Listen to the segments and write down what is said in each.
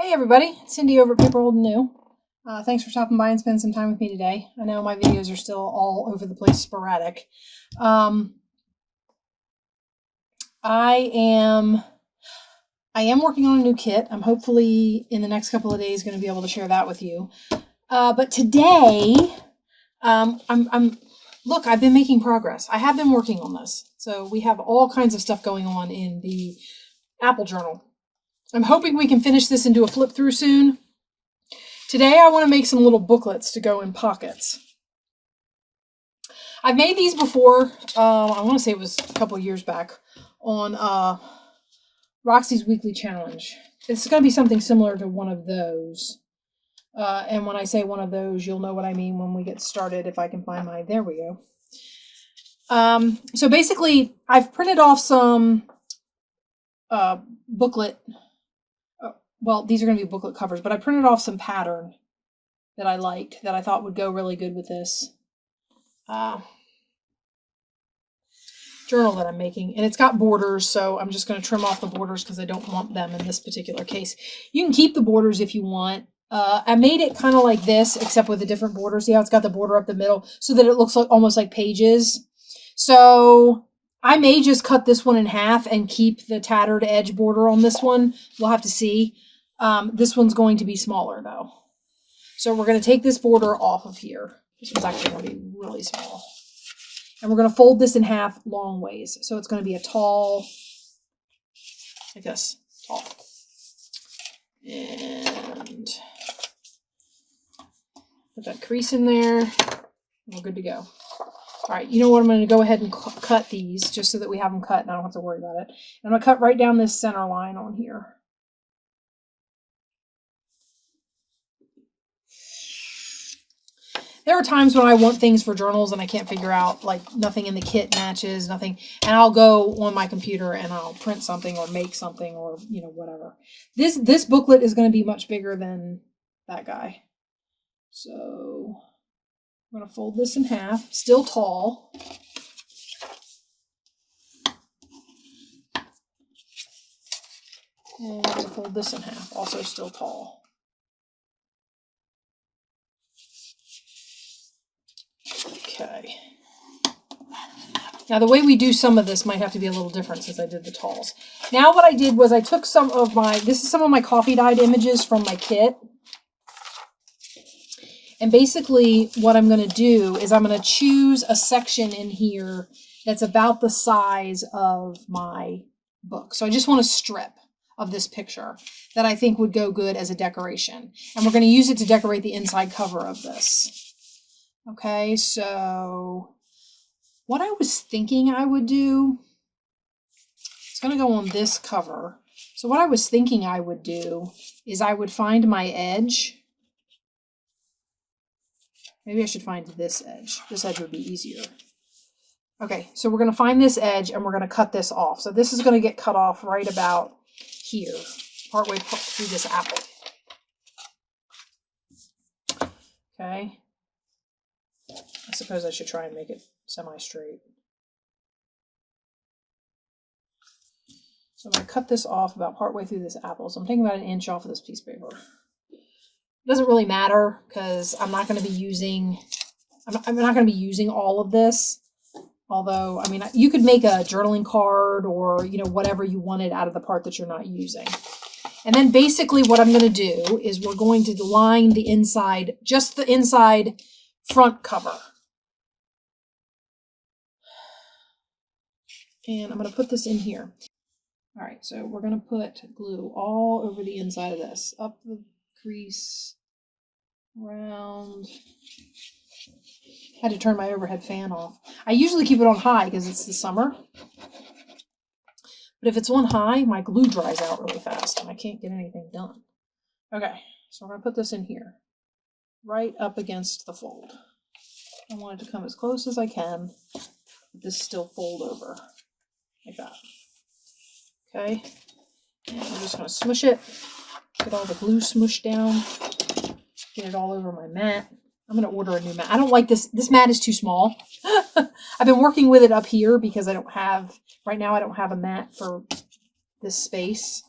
Hey everybody, it's Cindy over at paper.old.new. Thanks for stopping by and spending some time with me today. I know my videos are still all over the place, sporadic. I am working on a new kit. I'm hopefully in the next couple of days going to be able to share that with you. But today, look, I've been making progress. I have been working on this. So we have all kinds of stuff going on in the Apple Journal. I'm hoping we can finish this and do a flip through soon. Today I want to make some little booklets to go in pockets. I've made these before, I want to say it was a couple of years back, on Roxy's Weekly Challenge. It's going to be something similar to one of those. And when I say one of those, you'll know what I mean when we get started, if I can find my, there we go. So basically, I've printed off some booklet. Well, these are going to be booklet covers, but I printed off some pattern that I liked, that I thought would go really good with this journal that I'm making. And it's got borders, so I'm just going to trim off the borders because I don't want them in this particular case. You can keep the borders if you want. I made it kind of like this, except with a different border. See how it's got the border up the middle so that it looks like almost like pages. So I may just cut this one in half and keep the tattered edge border on this one. We'll have to see. This one's going to be smaller though. So we're going to take this border off of here. This one's actually going to be really small. And we're going to fold this in half long ways. So it's going to be a tall, like this, tall. And put that crease in there. And we're good to go. All right, you know what? I'm going to go ahead and cut these just so that we have them cut and I don't have to worry about it. And I'm going to cut right down this center line on here. There are times when I want things for journals and I can't figure out, like nothing in the kit matches, nothing. And I'll go on my computer and I'll print something or make something or, you know, whatever. This booklet is going to be much bigger than that guy. So I'm going to fold this in half, still tall. And I'm going to fold this in half, also still tall. Okay. Now the way we do some of this might have to be a little different since I did the talls. Now what I did was I took some of my, this is some of my coffee dyed images from my kit. And basically what I'm going to do is I'm going to choose a section in here that's about the size of my book. So I just want a strip of this picture that I think would go good as a decoration. And we're going to use it to decorate the inside cover of this. Okay, so what I was thinking I would do, it's going to go on this cover. So what I was thinking I would do is I would find my edge. Maybe I should find this edge. This edge would be easier. Okay, so we're going to find this edge and we're going to cut this off. So this is going to get cut off right about here, partway through this apple. Okay. I suppose I should try and make it semi-straight. So I'm going to cut this off about partway through this apple. So I'm taking about an inch off of this piece of paper. It doesn't really matter because I'm not going to be using, I'm not going to be using all of this. Although, I mean, you could make a journaling card or, you know, whatever you wanted out of the part that you're not using. And then basically what I'm going to do is we're going to line the inside, just the inside front cover. And I'm going to put this in here. All right, so we're going to put glue all over the inside of this. Up the crease, around. I had to turn my overhead fan off. I usually keep it on high because it's the summer. But if it's on high, my glue dries out really fast and I can't get anything done. Okay, so we're going to put this in here, right up against the fold. I want it to come as close as I can, but this still fold over, like that. Okay, and I'm just going to smush it, get all the glue smushed down, get it all over my mat. I'm going to order a new mat. I don't like this. This mat is too small. I've been working with it up here because I don't have, right now I don't have a mat for this space.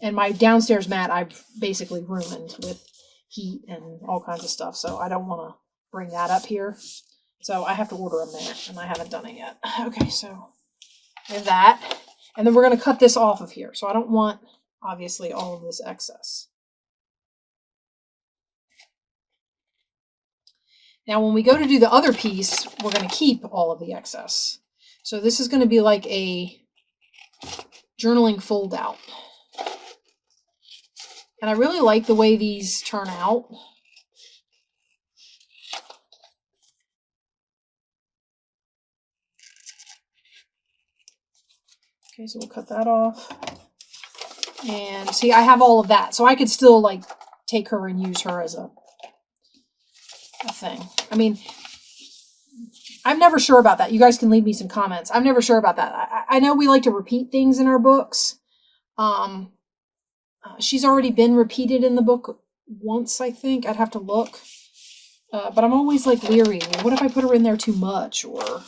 And my downstairs mat I've basically ruined with heat and all kinds of stuff, so I don't want to bring that up here. So I have to order a mat, and I haven't done it yet. Okay, so we have that. And then we're going to cut this off of here. So I don't want, obviously, all of this excess. Now, when we go to do the other piece, we're going to keep all of the excess. So this is going to be like a journaling fold out. And I really like the way these turn out. Okay, so we'll cut that off. And see, I have all of that. So I could still like take her and use her as a thing. I mean, I'm never sure about that. You guys can leave me some comments. I'm never sure about that. I know we like to repeat things in our books. She's already been repeated in the book once, I think. I'd have to look. But I'm always like leery. What if I put her in there too much? Or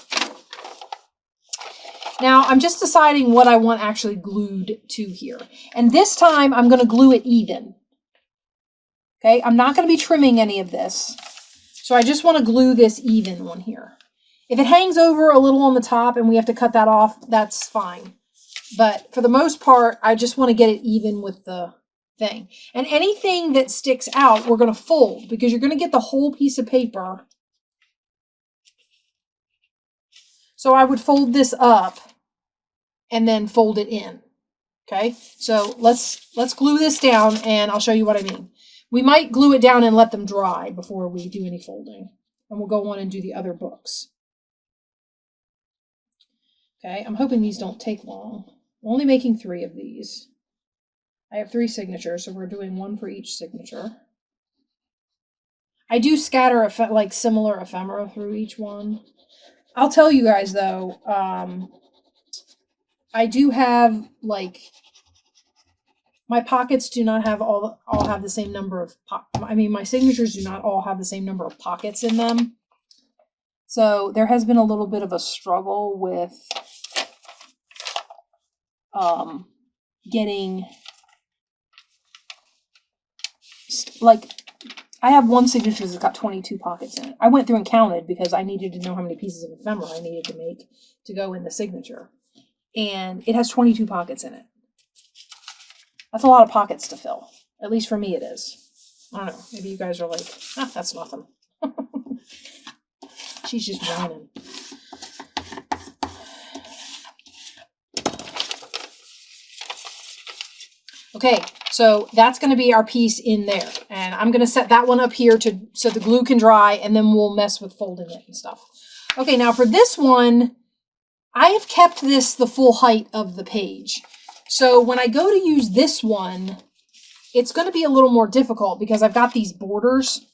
now I'm just deciding what I want actually glued to here. And this time I'm going to glue it even. Okay, I'm not going to be trimming any of this. So I just want to glue this even one here. If it hangs over a little on the top and we have to cut that off, that's fine. But for the most part, I just want to get it even with the thing. And anything that sticks out, we're going to fold because you're going to get the whole piece of paper. So I would fold this up and then fold it in. Okay, so let's glue this down and I'll show you what I mean. We might glue it down and let them dry before we do any folding. And we'll go on and do the other books. Okay, I'm hoping these don't take long. I'm only making 3 of these. I have 3 signatures, so we're doing 1 for each signature. I do scatter like similar ephemera through each one. I'll tell you guys though, I do have like my pockets do not have all have the same number of my signatures do not all have the same number of pockets in them. So there has been a little bit of a struggle with getting like I have one signature that's got 22 pockets in it. I went through and counted because I needed to know how many pieces of ephemera I needed to make to go in the signature. And it has 22 pockets in it. That's a lot of pockets to fill. At least for me it is. I don't know. Maybe you guys are like, that's nothing. She's just whining. Okay, so that's going to be our piece in there. And I'm going to set that one up here so the glue can dry, and then we'll mess with folding it and stuff. Okay, now for this one, I have kept this the full height of the page. So when I go to use this one, it's going to be a little more difficult because I've got these borders.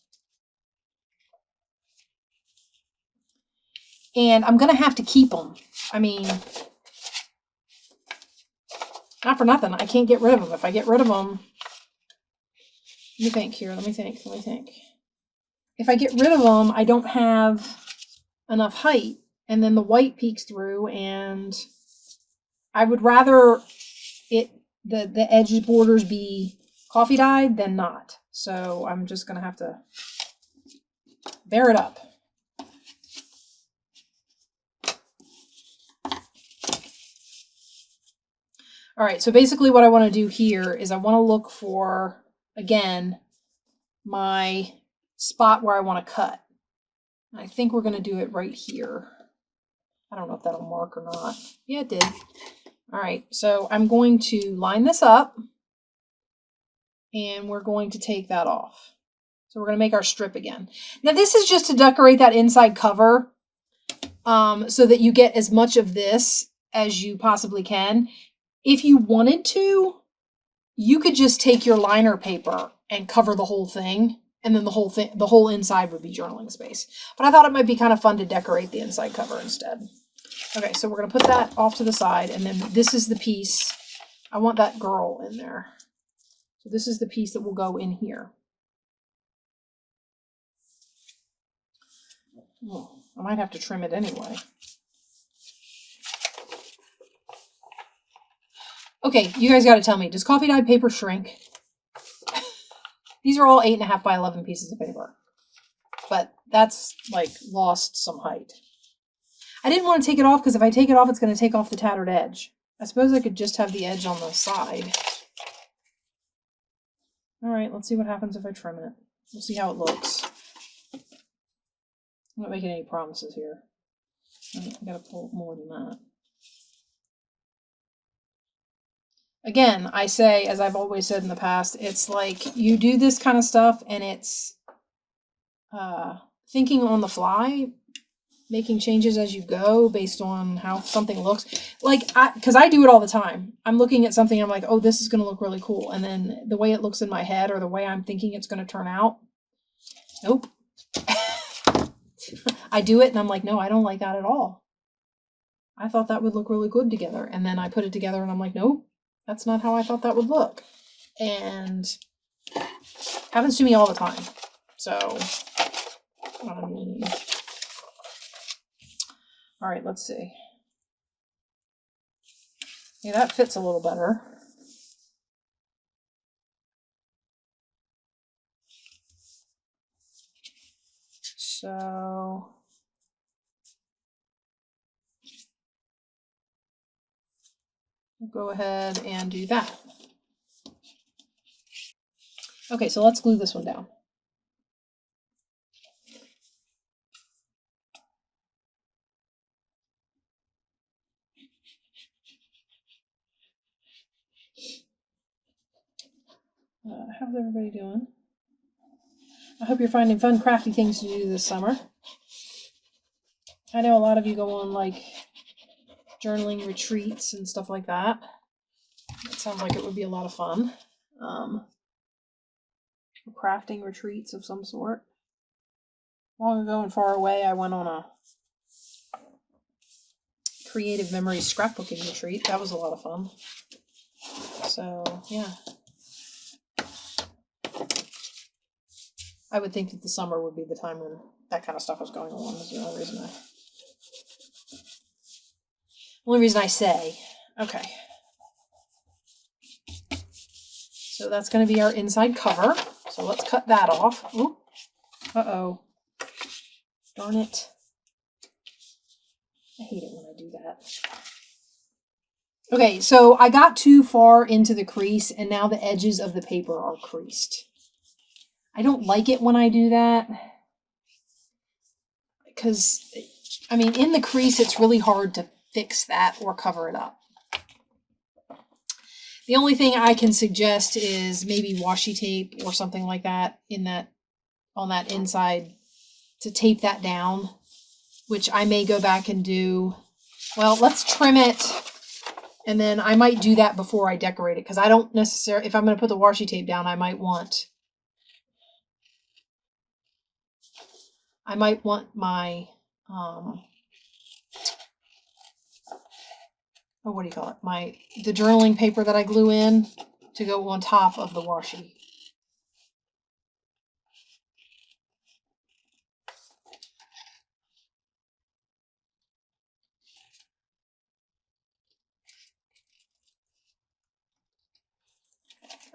And I'm going to have to keep them. I mean, not for nothing. I can't get rid of them. If I get rid of them, let me think here. Let me think. If I get rid of them, I don't have enough height. And then the white peeks through. And I would rather the edge borders be coffee dyed than not. So I'm just going to have to bear it up. All right, so basically what I want to do here is I want to look for, again, my spot where I want to cut. I think we're going to do it right here. I don't know if that'll mark or not. Yeah, it did. All right, so I'm going to line this up, and we're going to take that off. So we're going to make our strip again. Now this is just to decorate that inside cover so that you get as much of this as you possibly can. If you wanted to, you could just take your liner paper and cover the whole thing, and then the whole inside would be journaling space. But I thought it might be kind of fun to decorate the inside cover instead. Okay, so we're going to put that off to the side, and then this is the piece. I want that girl in there. So this is the piece that will go in here. Oh, I might have to trim it anyway. Okay, you guys got to tell me, does coffee dyed paper shrink? These are all 8.5 by 11 pieces of paper. But that's like lost some height. I didn't want to take it off because if I take it off, it's going to take off the tattered edge. I suppose I could just have the edge on the side. All right, let's see what happens if I trim it. We'll see how it looks. I'm not making any promises here. I gotta pull more than that. Again, I say, as I've always said in the past, it's like you do this kind of stuff and it's thinking on the fly, making changes as you go based on how something looks. Like, because I do it all the time. I'm looking at something, I'm like, oh, this is going to look really cool. And then the way it looks in my head or the way I'm thinking it's going to turn out, nope. I do it and I'm like, no, I don't like that at all. I thought that would look really good together. And then I put it together and I'm like, nope, that's not how I thought that would look. And happens to me all the time. So, all right, let's see. Yeah, that fits a little better. So we'll go ahead and do that. Okay, so let's glue this one down. How's everybody doing? I hope you're finding fun, crafty things to do this summer. I know a lot of you go on like journaling retreats and stuff like that. It sounds like it would be a lot of fun. Crafting retreats of some sort. Long ago and far away, I went on a creative memories scrapbooking retreat. That was a lot of fun. So, yeah. I would think that the summer would be the time when that kind of stuff was going on. Is the only reason I say. Okay. So that's going to be our inside cover. So let's cut that off. Ooh. Uh-oh. Darn it. I hate it when I do that. Okay, so I got too far into the crease and now the edges of the paper are creased. I don't like it when I do that. Because, I mean, in the crease, it's really hard to fix that or cover it up. The only thing I can suggest is maybe washi tape or something like that on that inside to tape that down, which I may go back and do. Well, let's trim it, and then I might do that before I decorate it, because I don't necessarily, if I'm going to put the washi tape down, I might want my, what do you call it? The journaling paper that I glue in to go on top of the washi.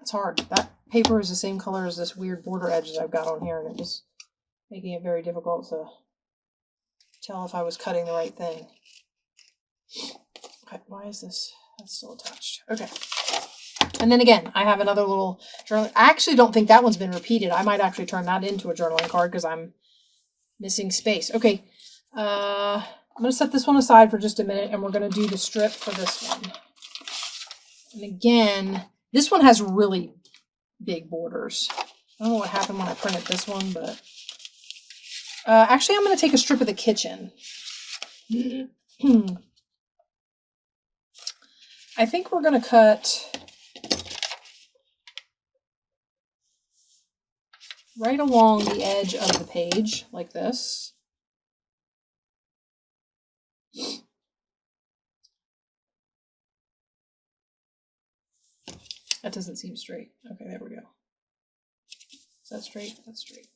It's hard. That paper is the same color as this weird border edge that I've got on here, and it was making it very difficult to tell if I was cutting the right thing. Okay, why is this? That's still attached. Okay. And then again, I have another little journal. I actually don't think that one's been repeated. I might actually turn that into a journaling card because I'm missing space. Okay. I'm going to set this one aside for just a minute, and we're going to do the strip for this one. And again, this one has really big borders. I don't know what happened when I printed this one, but actually I'm going to take a strip of the kitchen. I think we're going to cut right along the edge of the page like this. That doesn't seem straight. Okay, there we go. Is that straight? That's straight.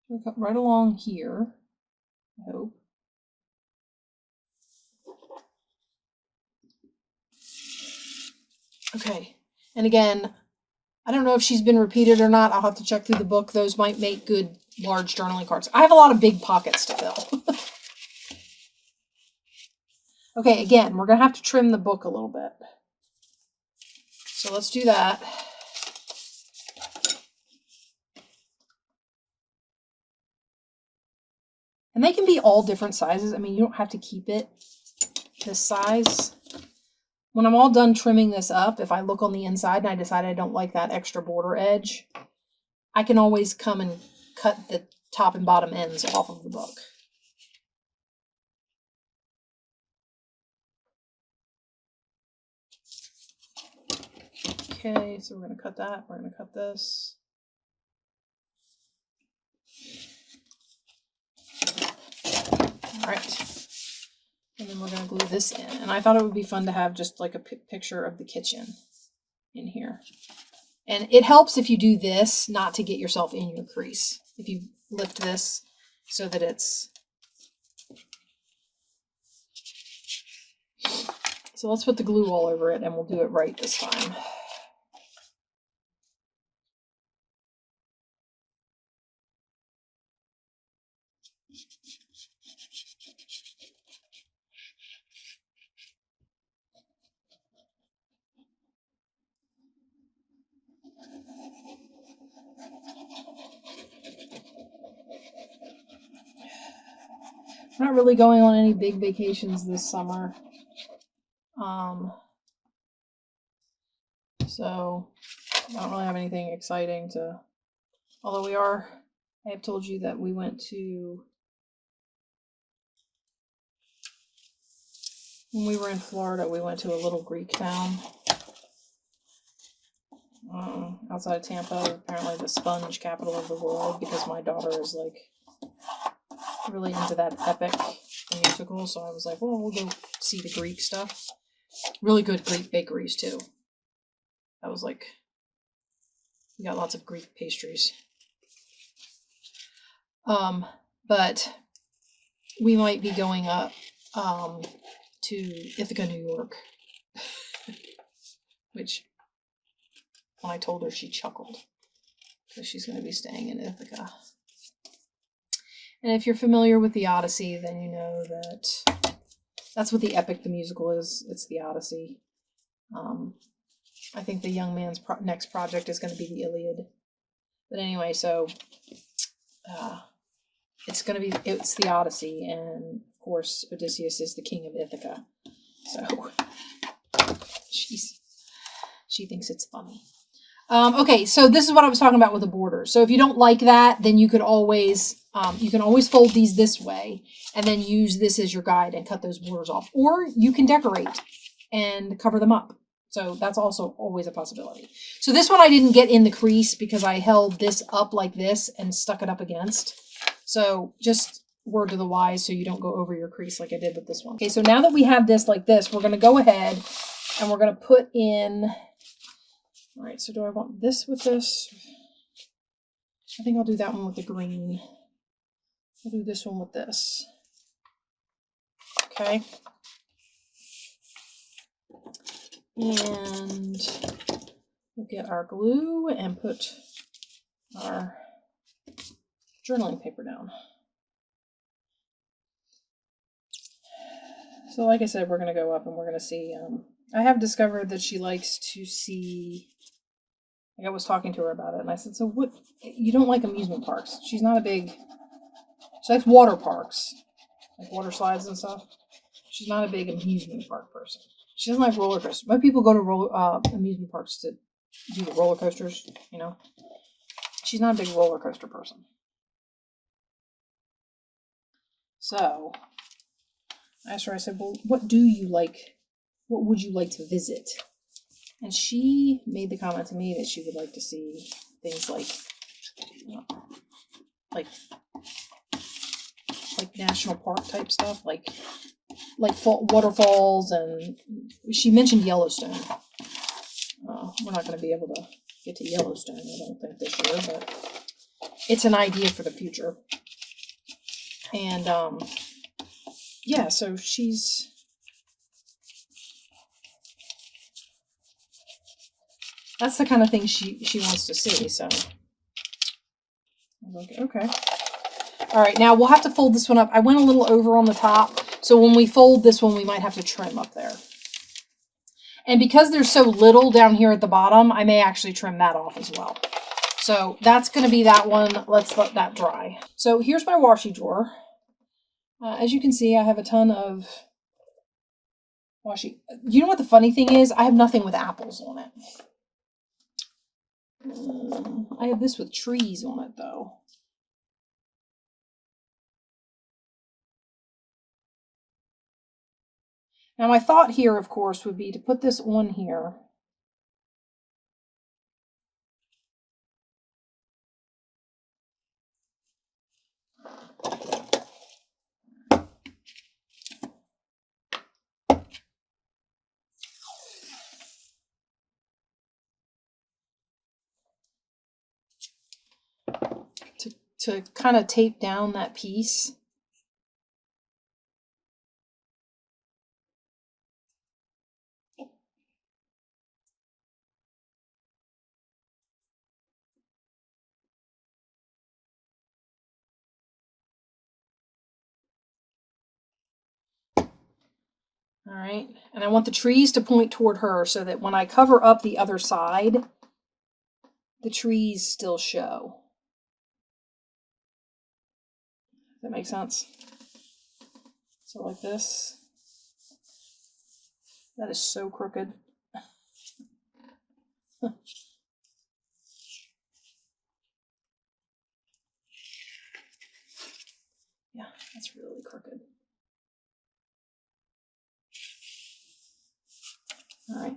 We'll cut right along here, I hope. Okay. And again, I don't know if she's been repeated or not. I'll have to check through the book. Those might make good large journaling cards. I have a lot of big pockets to fill. Okay, again, we're going to have to trim the book a little bit. So let's do that. And they can be all different sizes. I mean, you don't have to keep it this size. When I'm all done trimming this up, if I look on the inside and I decide I don't like that extra border edge, I can always come and cut the top and bottom ends off of the book. Okay, so we're going to cut that. We're going to cut this. All right. And then we're going to glue this in. And I thought it would be fun to have just like a picture of the kitchen in here. And it helps if you do this not to get yourself in your crease. If you lift this so that it's... So let's put the glue all over it and we'll do it right this time. I'm not really going on any big vacations this summer. So I don't really have anything exciting to, although I have told you that we went to, when we were in Florida, we went to a little Greek town outside of Tampa, apparently the sponge capital of the world, because my daughter is like really into that epic musical. So I was like, well, we'll go see the Greek stuff. Really good Greek bakeries too. That was like, we got lots of Greek pastries. But we might be going up to Ithaca, New York, which when I told her, she chuckled because she's going to be staying in Ithaca. And if you're familiar with the Odyssey, then you know that that's what the epic the musical is. It's the Odyssey. I think the young man's next project is going to be the Iliad. But anyway, so it's the Odyssey, and of course Odysseus is the king of Ithaca. So she thinks it's funny. Okay, so this is what I was talking about with the borders. So if you don't like that, then you could always you can always fold these this way and then use this as your guide and cut those borders off. Or you can decorate and cover them up. So that's also always a possibility. So this one I didn't get in the crease because I held this up like this and stuck it up against. So just word to the wise so you don't go over your crease like I did with this one. Okay, so now that we have this like this, we're going to go ahead and we're going to put in... All right, so do I want this with this? I think I'll do that one with the green. I'll do this one with this. Okay. And we'll get our glue and put our journaling paper down. So like I said, we're going to go up and we're going to see. I have discovered that she likes to see... I was talking to her about it, and I said, so what, you don't like amusement parks? She's not a big, she likes water parks, like water slides and stuff. She's not a big amusement park person. She doesn't like roller coasters. Most people go to amusement parks to do the roller coasters, you know. She's not a big roller coaster person. So I asked her, I said, well, what do you like? What would you like to visit? And she made the comment to me that she would like to see things like national park type stuff, like waterfalls, and she mentioned Yellowstone. We're not going to be able to get to Yellowstone, I don't think, this year, but it's an idea for the future. And yeah, so she's... That's the kind of thing she wants to see, so. Okay. All right, now we'll have to fold this one up. I went a little over on the top, so when we fold this one, we might have to trim up there. And because there's so little down here at the bottom, I may actually trim that off as well. So that's going to be that one. Let's let that dry. So here's my washi drawer. As you can see, I have a ton of washi. You know what the funny thing is? I have nothing with apples on it. I have this with trees on it, though. Now, my thought here, of course, would be to put this on here. To kind of tape down that piece. All right, and I want the trees to point toward her so that when I cover up the other side, the trees still show. Does that make sense? So like this. That is so crooked. Yeah, that's really crooked. All right.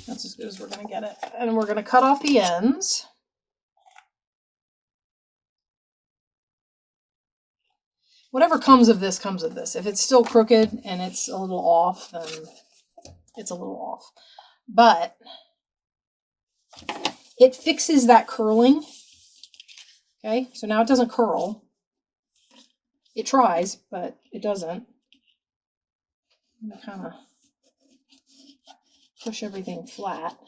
That's as good as we're going to get it. And we're going to cut off the ends. Whatever comes of this comes of this. If it's still crooked and it's a little off, then it's a little off. But it fixes that curling. Okay, so now it doesn't curl. It tries, but it doesn't. I'm going to kind of push everything flat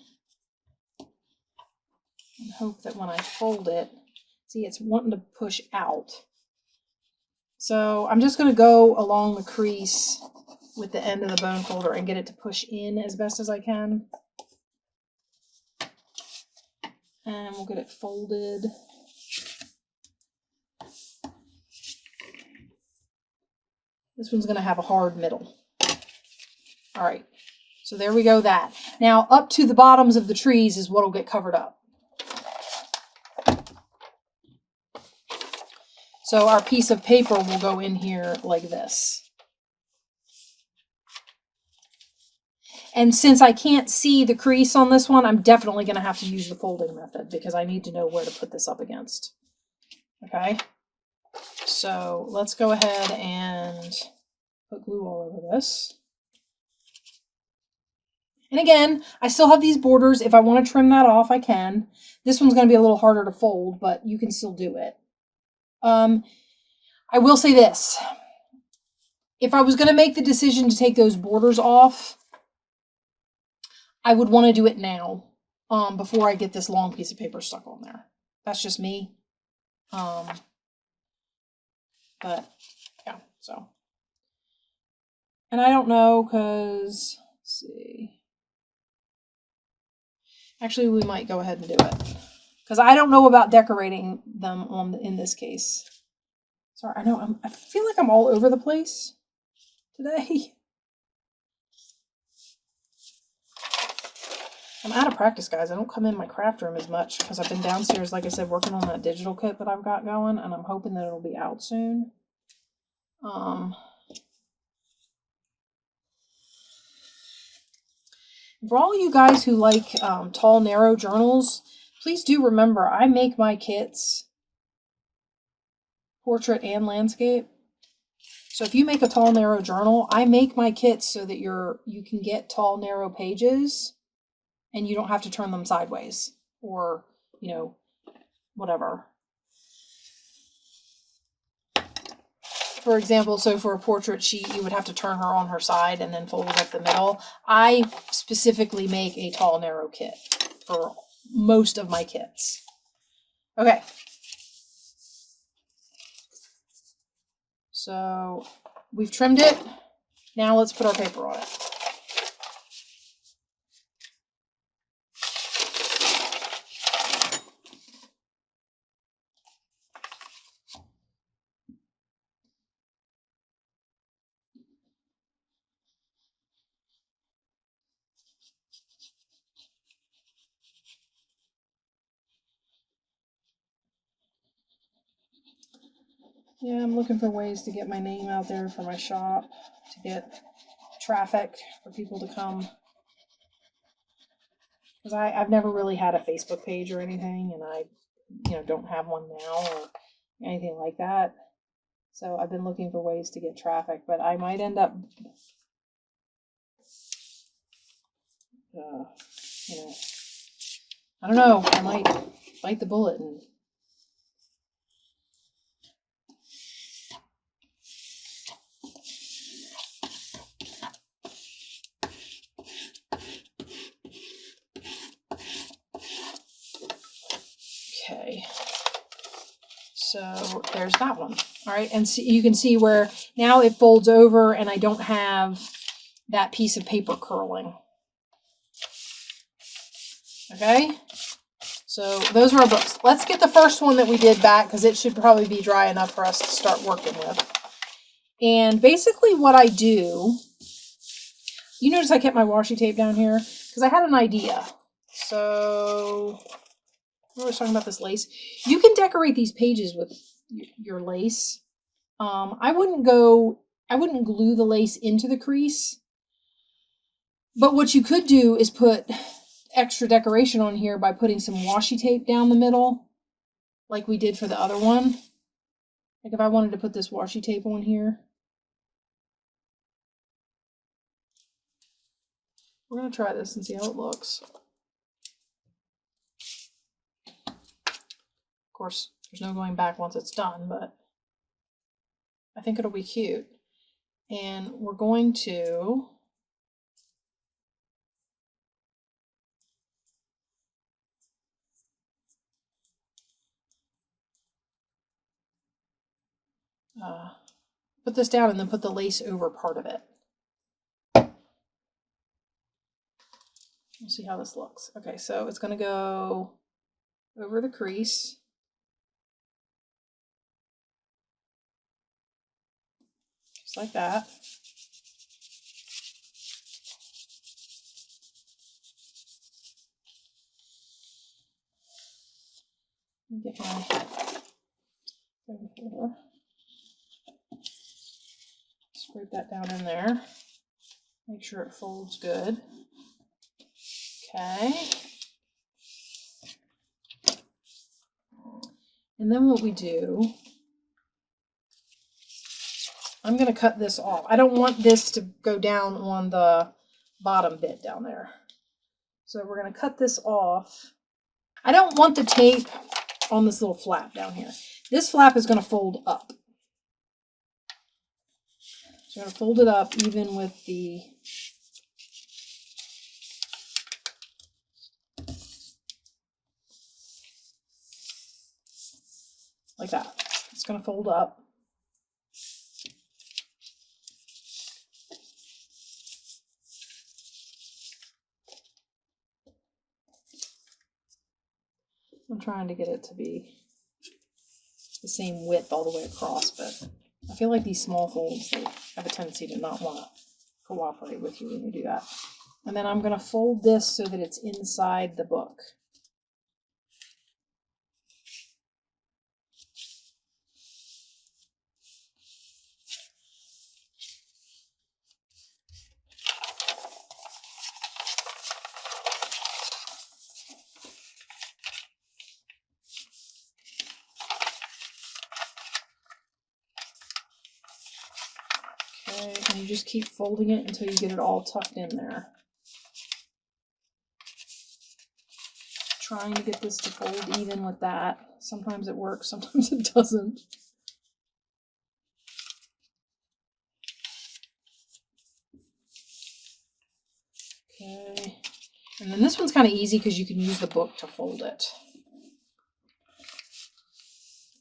and hope that when I fold it, see, it's wanting to push out. So I'm just going to go along the crease with the end of the bone folder and get it to push in as best as I can. And we'll get it folded. This one's going to have a hard middle. All right, so there we go that. Now up to the bottoms of the trees is what will get covered up. So our piece of paper will go in here like this. And since I can't see the crease on this one, I'm definitely going to have to use the folding method because I need to know where to put this up against. Okay, so let's go ahead and put glue all over this. And again, I still have these borders. If I want to trim that off, I can. This one's going to be a little harder to fold, but you can still do it. I will say this. If I was going to make the decision to take those borders off, I would want to do it now, before I get this long piece of paper stuck on there. That's just me. But yeah, so. And I don't know, because, let's see. Actually, we might go ahead and do it. Because I don't know about decorating them in this case. Sorry, I feel like I'm all over the place today. I'm out of practice, guys. I don't come in my craft room as much because I've been downstairs, like I said, working on that digital kit that I've got going, and I'm hoping that it'll be out soon. For all you guys who like tall, narrow journals, please do remember I make my kits portrait and landscape. So if you make a tall, narrow journal, I make my kits so that you can get tall, narrow pages and you don't have to turn them sideways or, you know, whatever. for example, so for a portrait sheet, you would have to turn her on her side and then fold it up the middle. I specifically make a tall, narrow kit for most of my kits. Okay. So we've trimmed it. Now let's put our paper on it. Yeah, I'm looking for ways to get my name out there for my shop, to get traffic for people to come. Because I've never really had a Facebook page or anything, and I, don't have one now or anything like that. So I've been looking for ways to get traffic, but I might end up, I don't know, I might bite the bullet and okay. So there's that one. All right, and see, you can see where now it folds over and I don't have that piece of paper curling. Okay, so those are our books. Let's get the first one that we did back because it should probably be dry enough for us to start working with. And basically what I do, you notice I kept my washi tape down here because I had an idea. So I was talking about this lace. You can decorate these pages with your lace. I wouldn't glue the lace into the crease. But what you could do is put extra decoration on here by putting some washi tape down the middle, like we did for the other one. Like if I wanted to put this washi tape on here. We're going to try this and see how it looks. Of course, there's no going back once it's done, but I think it'll be cute. And we're going to put this down and then put the lace over part of it. We'll see how this looks. Okay, so it's going to go over the crease. Just like that. Get my folder. Scrape that down in there. Make sure it folds good. Okay. And then what we do, I'm going to cut this off. I don't want this to go down on the bottom bit down there. So we're going to cut this off. I don't want the tape on this little flap down here. This flap is going to fold up. So I'm going to fold it up even with the like that. It's going to fold up. I'm trying to get it to be the same width all the way across, but I feel like these small folds, they have a tendency to not want to cooperate with you when you do that. And then I'm going to fold this so that it's inside the book. Okay, and you just keep folding it until you get it all tucked in there. Trying to get this to fold even with that. Sometimes it works, sometimes it doesn't. And then this one's kind of easy because you can use the book to fold it.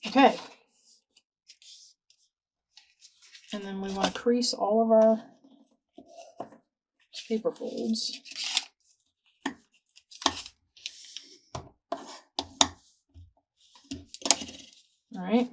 Okay. And then we want to crease all of our paper folds. All right.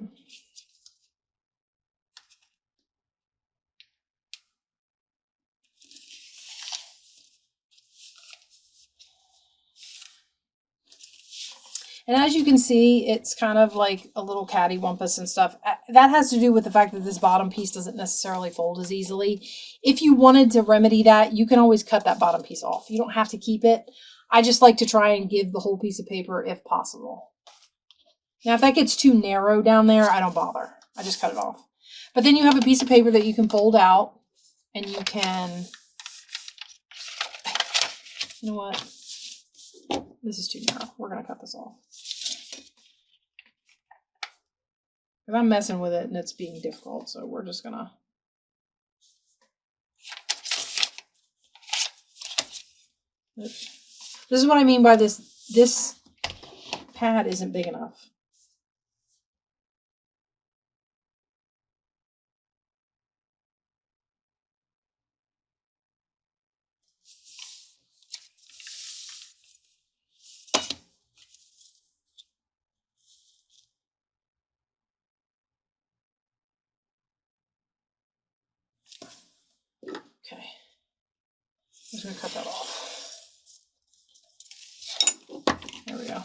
And as you can see, it's kind of like a little cattywampus and stuff. That has to do with the fact that this bottom piece doesn't necessarily fold as easily. If you wanted to remedy that, you can always cut that bottom piece off. You don't have to keep it. I just like to try and give the whole piece of paper if possible. Now, if that gets too narrow down there, I don't bother. I just cut it off. But then you have a piece of paper that you can fold out, and you can, you know what? This is too narrow. We're going to cut this off. Because I'm messing with it and it's being difficult, so we're just going to. Oops. This is what I mean by this. This pad isn't big enough. Okay. I'm just going to cut that off. There we go.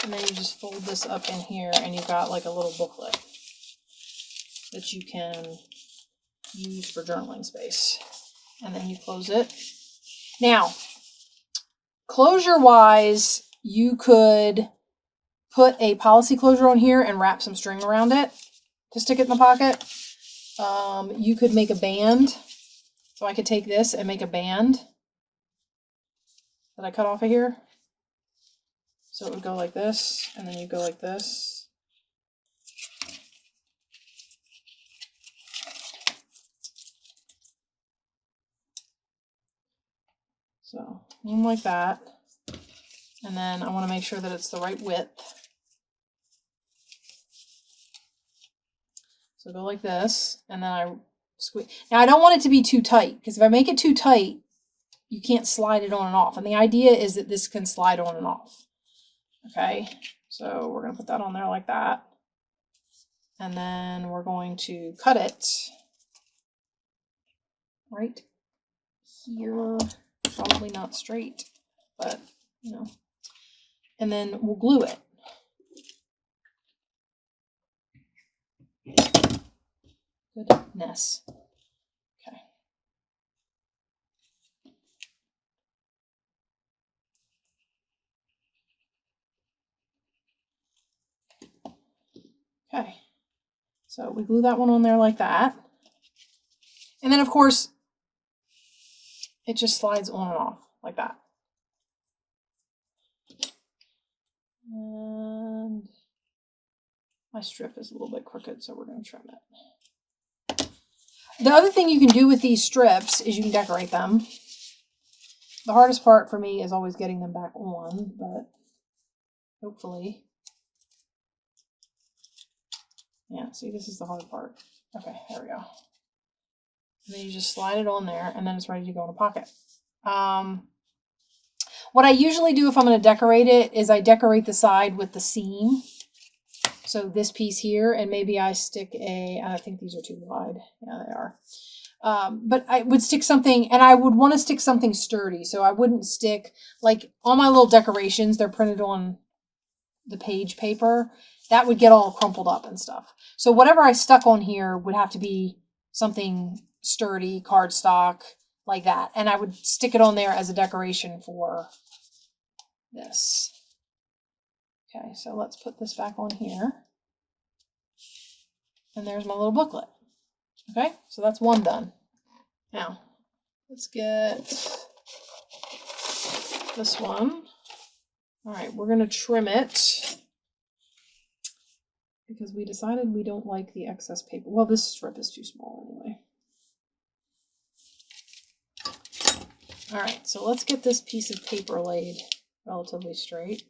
And then you just fold this up in here and you've got like a little booklet that you can use for journaling space. And then you close it. Now, closure wise, you could put a policy closure on here and wrap some string around it to stick it in the pocket. You could make a band. So I could take this and make a band that I cut off of here. So it would go like this, and then you go like this. So one like that. And then I want to make sure that it's the right width. So go like this, and then I squeeze. Now I don't want it to be too tight, because if I make it too tight, you can't slide it on and off. And the idea is that this can slide on and off. Okay, so we're going to put that on there like that. And then we're going to cut it right here. Probably not straight, but you know. And then we'll glue it. Goodness. Okay. Okay. So we glue that one on there like that. And then of course, it just slides on and off like that. And my strip is a little bit crooked, so we're going to trim it. The other thing you can do with these strips is you can decorate them. The hardest part for me is always getting them back on, but hopefully. Yeah, see, this is the hard part. Okay, there we go. And then you just slide it on there, and then it's ready to go in a pocket. What I usually do if I'm going to decorate it is I decorate the side with the seam. So this piece here, and maybe I stick I think these are too wide. Yeah, they are. But I would stick something, and I would want to stick something sturdy. So I wouldn't stick, like all my little decorations, they're printed on the page paper. That would get all crumpled up and stuff. So whatever I stuck on here would have to be something sturdy, cardstock, like that. And I would stick it on there as a decoration for this. Okay, so let's put this back on here. And there's my little booklet. Okay, so that's one done. Now, let's get this one. All right, we're going to trim it because we decided we don't like the excess paper. Well, this strip is too small anyway. All right, so let's get this piece of paper laid relatively straight.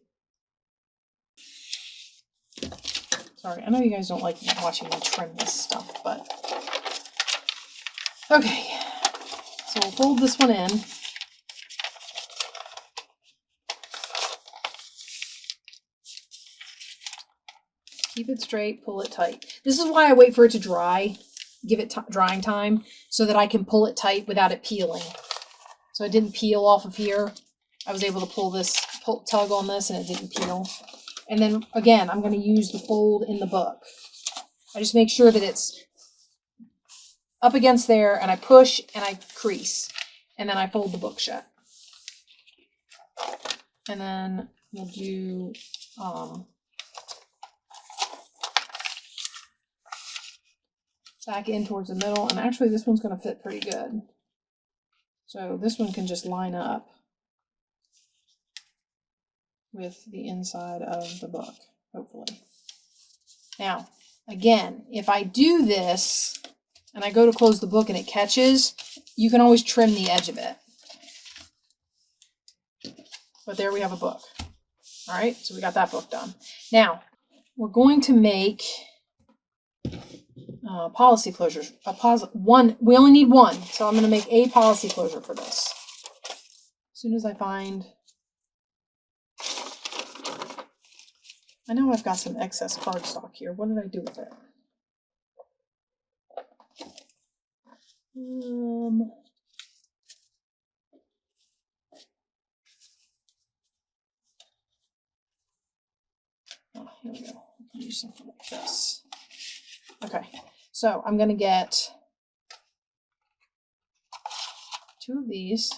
Sorry, I know you guys don't like watching me trim this stuff, but okay. So we'll fold this one in. Keep it straight, pull it tight. This is why I wait for it to dry, give it drying time, so that I can pull it tight without it peeling. So it didn't peel off of here. I was able to pull this, tug on this, and it didn't peel. And then again, I'm going to use the fold in the book. I just make sure that it's up against there, and I push and I crease, and then I fold the book shut. And then we'll do back in towards the middle, and actually this one's going to fit pretty good. So this one can just line up with the inside of the book, hopefully. Now, again, if I do this and I go to close the book and it catches, you can always trim the edge of it. But there we have a book. All right, so we got that book done. Now, we're going to make policy closures. One. We only need one, so I'm going to make a policy closure for this. As soon as I find... I know I've got some excess cardstock here. What did I do with it? Oh, here we go. Use something like this. Okay, so I'm going to get 2 of these.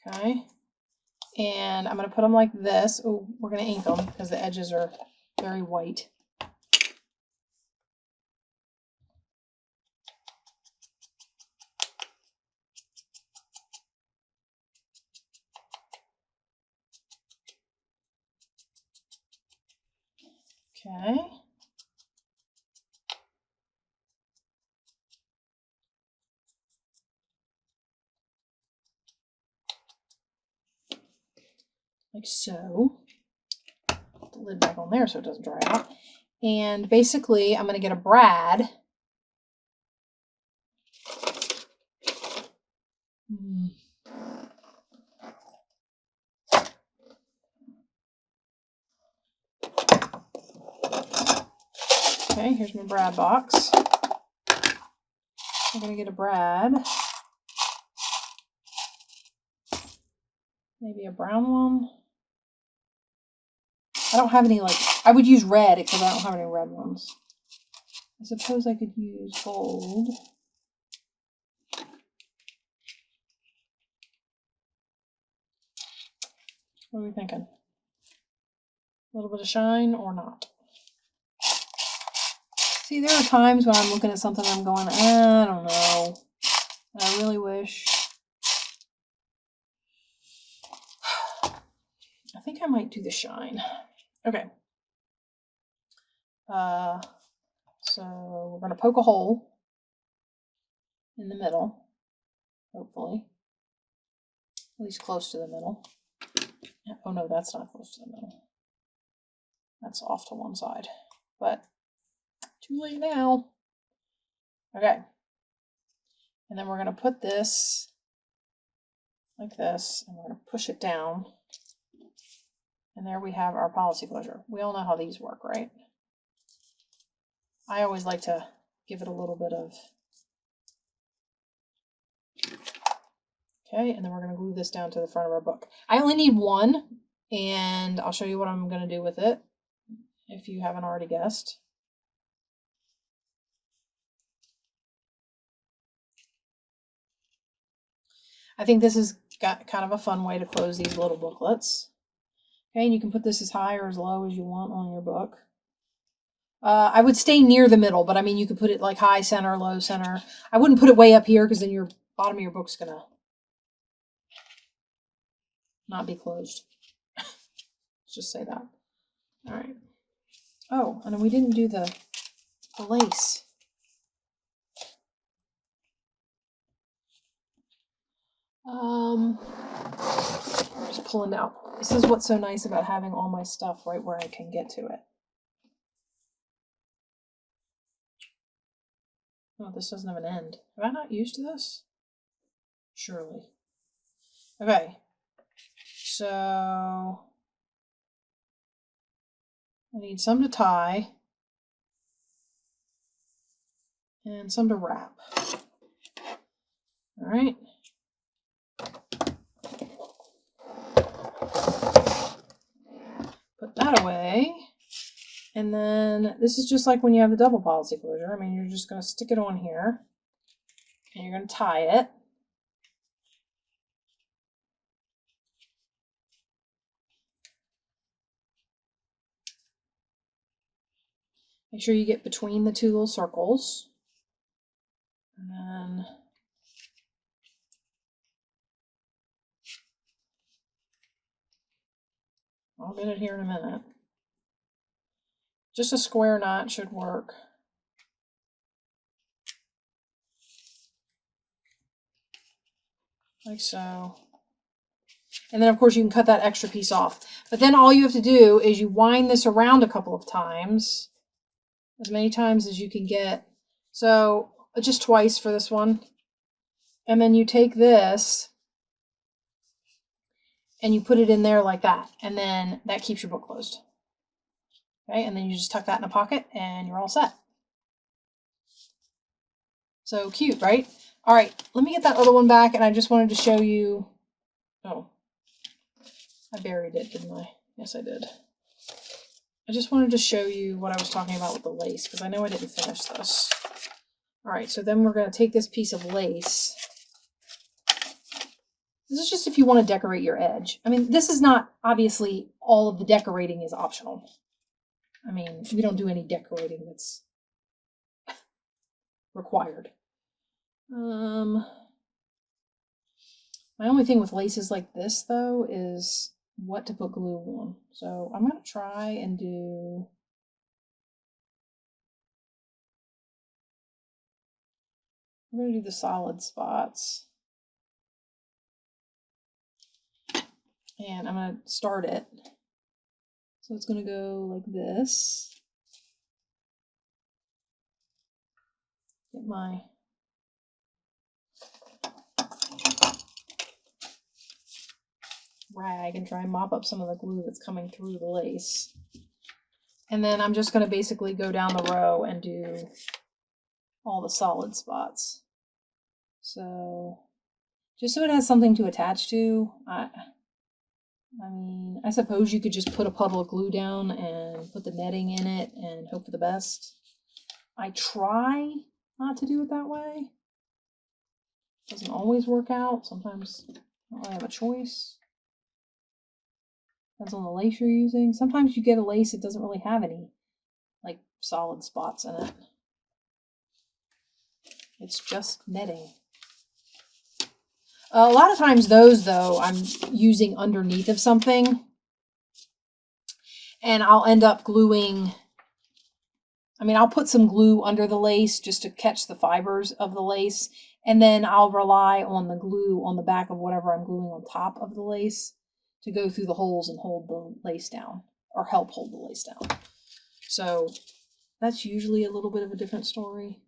Okay, and I'm going to put them like this. Oh, we're going to ink them because the edges are very white. Okay. Like so. Put the lid back on there so it doesn't dry out. And basically, I'm going to get a brad. Okay, here's my brad box. I'm going to get a brad. Maybe a brown one. I don't have any, like, I would use red because I don't have any red ones. I suppose I could use gold. What are we thinking? A little bit of shine or not? See, there are times when I'm looking at something and I'm going, I don't know. And I really wish. I think I might do the shine. Okay. So we're going to poke a hole in the middle, hopefully. At least close to the middle. Oh no, that's not close to the middle. That's off to one side. But too late now. Okay. And then we're going to put this like this, and we're going to push it down. And there we have our policy closure. We all know how these work, right? I always like to give it a little bit of... Okay, and then we're going to glue this down to the front of our book. I only need one, and I'll show you what I'm going to do with it, if you haven't already guessed. I think this has got kind of a fun way to close these little booklets. Okay, and you can put this as high or as low as you want on your book. I would stay near the middle, but I mean, you could put it like high center, low center. I wouldn't put it way up here because then your bottom of your book's going to not be closed. Let's just say that. All right. Oh, and we didn't do the lace. I'm just pulling out. This is what's so nice about having all my stuff right where I can get to it. Oh, this doesn't have an end. Have I not used this? Surely. Okay. So I need some to tie and some to wrap. All right. Put that away. And then this is just like when you have the double policy closure. I mean, you're just going to stick it on here and you're going to tie it. Make sure you get between the two little circles. And then I'll get it here in a minute. Just a square knot should work. Like so. And then of course you can cut that extra piece off. But then all you have to do is you wind this around a couple of times. As many times as you can get. So just twice for this one. And then you take this and you put it in there like that. And then that keeps your book closed. Okay, and then you just tuck that in a pocket and you're all set. So cute, right? All right, let me get that other one back, and I just wanted to show you. Oh, I buried it, didn't I? Yes, I did. I just wanted to show you what I was talking about with the lace, because I know I didn't finish this. All right, so then we're going to take this piece of lace. This is just if you want to decorate your edge. I mean, this is not, obviously, all of the decorating is optional. I mean, we don't do any decorating that's required. My only thing with laces like this, though, is what to put glue on. So I'm going to try and do... I'm going to do the solid spots. And I'm going to start it. So it's going to go like this. Get my... rag and try and mop up some of the glue that's coming through the lace. And then I'm just going to basically go down the row and do all the solid spots. So just so it has something to attach to. I mean, I suppose you could just put a puddle of glue down and put the netting in it and hope for the best. I try not to do it that way. It doesn't always work out. Sometimes I don't really have a choice. Depends on the lace you're using. Sometimes you get a lace that doesn't really have any like solid spots in it. It's just netting. A lot of times those, though, I'm using underneath of something. And I'll end up gluing... I mean, I'll put some glue under the lace just to catch the fibers of the lace. And then I'll rely on the glue on the back of whatever I'm gluing on top of the lace to go through the holes and hold the lace down, or help hold the lace down. So that's usually a little bit of a different story.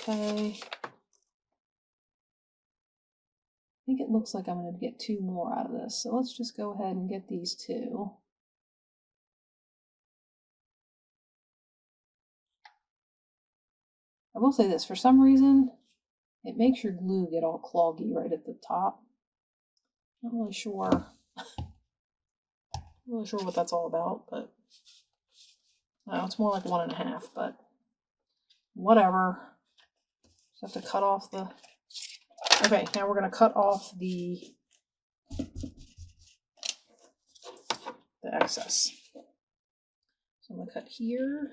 Okay. I think it looks like I'm going to get 2 more out of this. So let's just go ahead and get these 2. I will say this, for some reason, it makes your glue get all cloggy right at the top. Not really sure. Not really sure what that's all about, but no, it's more like 1.5, but whatever. Just have to cut off the... Okay, now we're going to cut off the excess. So I'm going to cut here.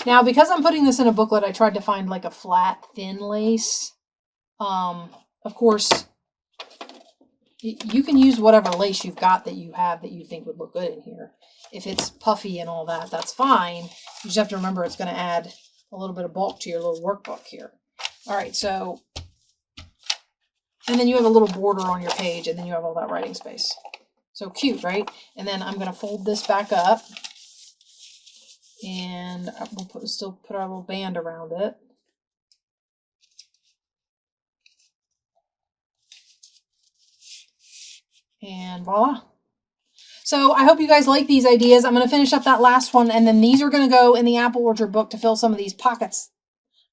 Now, because I'm putting this in a booklet, I tried to find like a flat, thin lace. Of course, You can use whatever lace you've got that you have that you think would look good in here. If it's puffy and all that, that's fine. You just have to remember it's going to add a little bit of bulk to your little workbook here. All right, so, and then you have a little border on your page, and then you have all that writing space. So cute, right? And then I'm going to fold this back up, and we'll still put our little band around it. And voila. So I hope you guys like these ideas. I'm going to finish up that last one, and then these are going to go in the Apple Orchard book to fill some of these pockets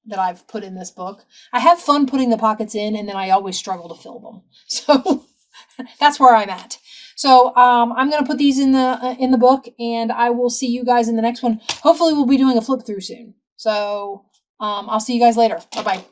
that I've put in this book. I have fun putting the pockets in, and then I always struggle to fill them. So that's where I'm at. So I'm going to put these in the book, and I will see you guys in the next one. Hopefully we'll be doing a flip through soon. So I'll see you guys later. Bye-bye.